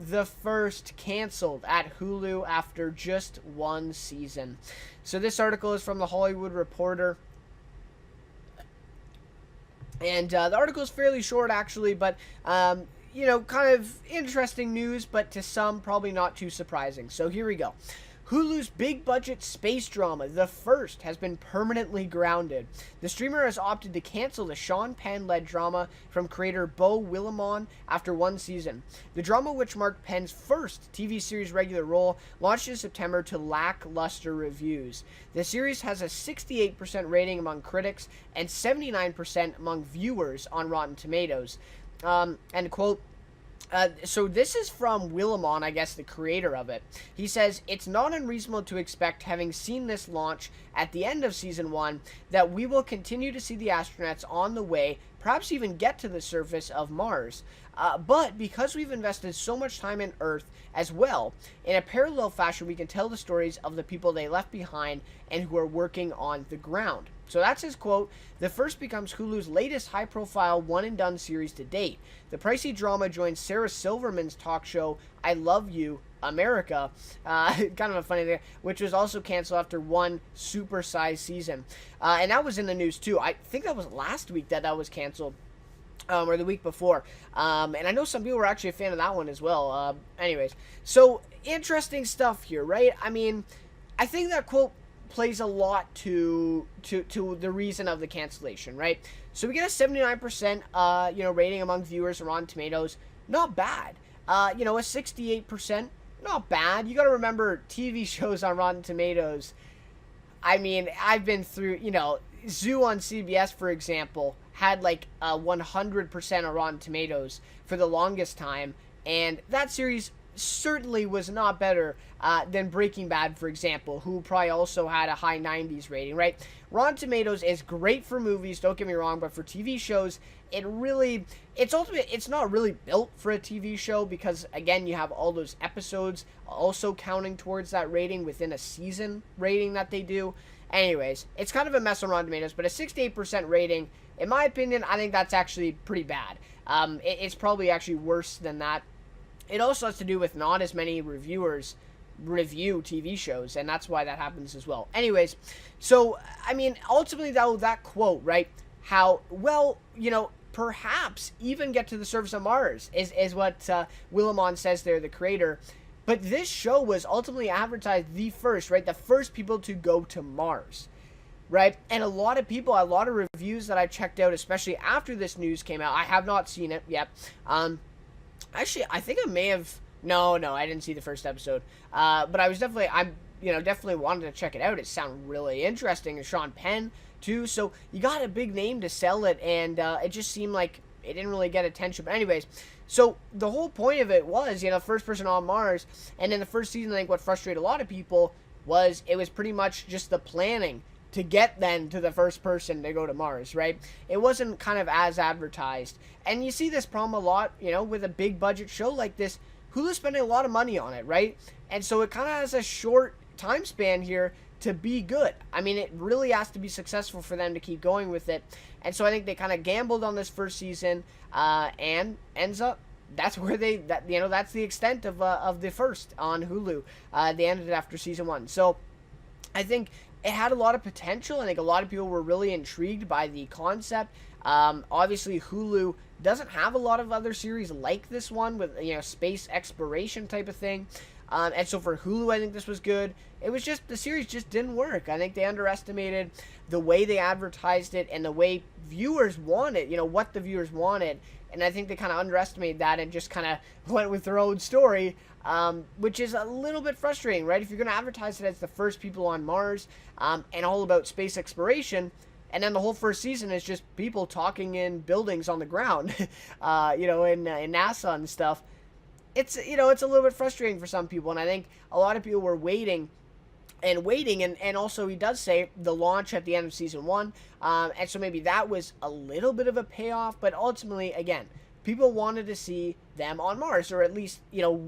the first canceled at Hulu after just one season. So this article is from the Hollywood Reporter. And the article is fairly short, actually, but, kind of interesting news, but to some, probably not too surprising. So here we go. Hulu's big-budget space drama, The First, has been permanently grounded. The streamer has opted to cancel the Sean Penn-led drama from creator Beau Willimon after one season. The drama, which marked Penn's first TV series regular role, launched in September to lackluster reviews. The series has a 68% rating among critics and 79% among viewers on Rotten Tomatoes. And quote, so this is from Willimon, I guess the creator of it. He says, "It's not unreasonable to expect, having seen this launch at the end of season 1, that we will continue to see the astronauts on the way, perhaps even get to the surface of Mars. But because we've invested so much time in Earth as well, in a parallel fashion, we can tell the stories of the people they left behind and who are working on the ground." So that's his quote. The First becomes Hulu's latest high-profile one-and-done series to date. The pricey drama joins Sarah Silverman's talk show, I Love You, America, kind of a funny thing, which was also canceled after one super-sized season. And that was in the news, too. I think that was last week that was canceled. Or the week before. And I know some people were actually a fan of that one as well. Anyways, so interesting stuff here, right? I mean, I think that quote plays a lot to the reason of the cancellation, right? So we get a 79% rating among viewers on Rotten Tomatoes. Not bad. A 68%, not bad. You got to remember, TV shows on Rotten Tomatoes. I mean, I've been through, Zoo on CBS, for example, had like 100% on Rotten Tomatoes for the longest time, and that series certainly was not better than Breaking Bad, for example, who probably also had a high 90s rating, right? Rotten Tomatoes is great for movies, don't get me wrong, but for TV shows, it's not really built for a TV show because, again, you have all those episodes also counting towards that rating within a season rating that they do. Anyways, it's kind of a mess on Rotten Tomatoes, but a 68% rating, in my opinion, I think that's actually pretty bad. It's probably actually worse than that. It also has to do with not as many reviewers review TV shows, and that's why that happens as well. Anyways, so, I mean, ultimately, that quote, right, how, well, perhaps even get to the surface of Mars is what Willimon says there, the creator. But this show was ultimately advertised the first, right, the first people to go to Mars, right? And a lot of reviews that I checked out, especially after this news came out, I have not seen it yet. Actually, I think I may have. No, I didn't see the first episode. But I was definitely wanted to check it out. It sounded really interesting, and Sean Penn too. So you got a big name to sell it, and it just seemed like it didn't really get attention. But anyways, so the whole point of it was, first person on Mars, and in the first season, I think what frustrated a lot of people was it was pretty much just the planning to get then to the first person to go to Mars, right? It wasn't kind of as advertised. And you see this problem a lot, with a big budget show like this. Hulu's spending a lot of money on it, right? And so it kind of has a short time span here to be good. I mean, it really has to be successful for them to keep going with it. And so I think they kind of gambled on this first season, and ends up that's where that's the extent of the first on Hulu. They ended it after season 1. So I think it had a lot of potential. I think a lot of people were really intrigued by the concept. Obviously, Hulu doesn't have a lot of other series like this one with, space exploration type of thing. And so for Hulu, I think this was good. It was just, the series just didn't work. I think they underestimated the way they advertised it and the way viewers wanted, what the viewers wanted. And I think they kind of underestimated that and just kind of went with their own story, which is a little bit frustrating, right? If you're going to advertise it as the first people on Mars, and all about space exploration, and then the whole first season is just people talking in buildings on the ground, in NASA and stuff. It's a little bit frustrating for some people, and I think a lot of people were waiting, and also he does say the launch at the end of season 1, and so maybe that was a little bit of a payoff, but ultimately, again, people wanted to see them on Mars, or at least,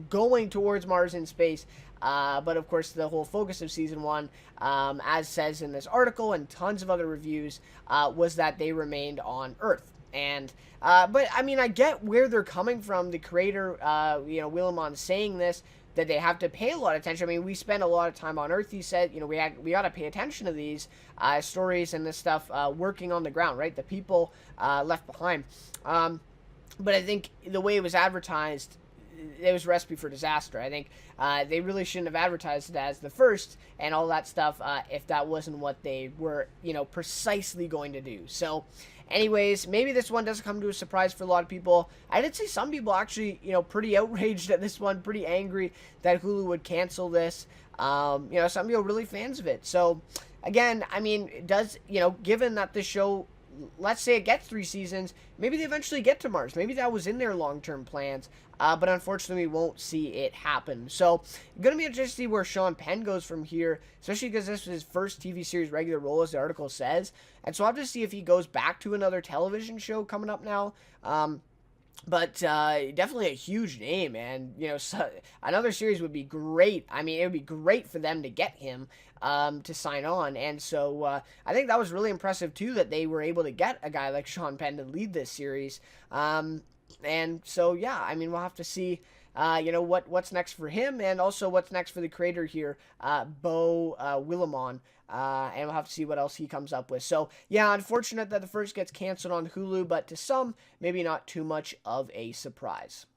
going towards Mars in space. But of course, the whole focus of season 1, as says in this article and tons of other reviews, was that they remained on Earth. And but I mean, I get where they're coming from. The creator, Willimon saying this, that they have to pay a lot of attention. I mean, we spend a lot of time on Earth. He said, we got to pay attention to these stories and this stuff working on the ground, right? The people left behind. But I think the way it was advertised, it was a recipe for disaster. I think they really shouldn't have advertised it as the first and all that stuff if that wasn't what they were, precisely going to do. So, anyways, maybe this one doesn't come to a surprise for a lot of people. I did see some people actually, pretty outraged at this one, pretty angry that Hulu would cancel this. Some people really fans of it. So, again, I mean, given that the show, let's say it gets 3 seasons, maybe they eventually get to Mars. Maybe that was in their long-term plans, but unfortunately we won't see it happen. So, going to be interesting to see where Sean Penn goes from here, especially because this was his first TV series regular role, as the article says. And so I'll have to see if he goes back to another television show coming up now. But definitely a huge name, and another series would be great. I mean, it would be great for them to get him to sign on, and so I think that was really impressive too, that they were able to get a guy like Sean Penn to lead this series. And so yeah, I mean, we'll have to see. What's next for him, and also what's next for the creator here, Beau Willimon. And we'll have to see what else he comes up with. So, yeah, unfortunate that the first gets canceled on Hulu, but to some, maybe not too much of a surprise.